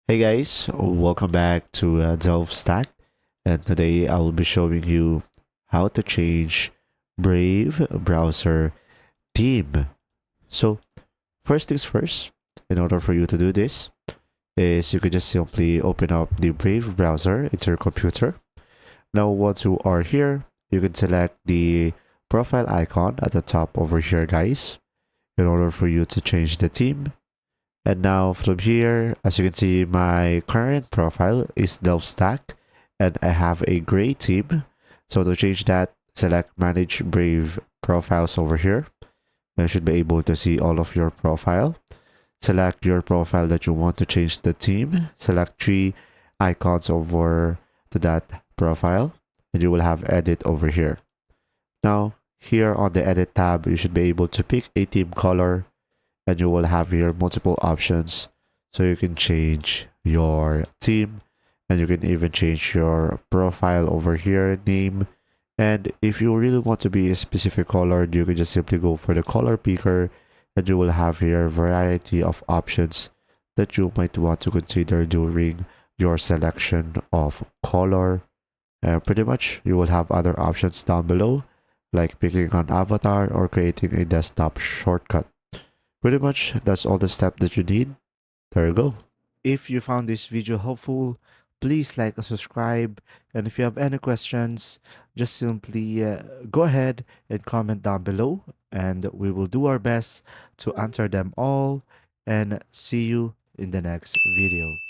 Hey guys, welcome back to Delve Stack, and today I will be showing you how to change Brave browser theme. So first things first, in order for you to do this, is you could just simply open up the Brave browser into your computer. Now once you are here, you can select the profile icon at the top over here, guys, in order for you to change the theme. And now from here, as you can see, my current profile is Delve Stack and I have a gray theme. So to change that, select Manage Brave Profiles over here. And you should be able to see all of your profile. Select your profile that you want to change the theme. Select three icons over to that profile and you will have edit over here. Now, here on the edit tab, you should be able to pick a theme color and you will have here multiple options, so you can change your theme and you can even change your profile over here name. And if you really want to be a specific color, you can just simply go for the color picker and you will have here a variety of options that you might want to consider during your selection of color. And pretty much you will have other options down below, like picking an avatar or creating a desktop shortcut. Pretty much that's all the steps that you need. There you go. If you found this video helpful, please like and subscribe. And if you have any questions, just simply go ahead and comment down below. And we will do our best to answer them all. And see you in the next video.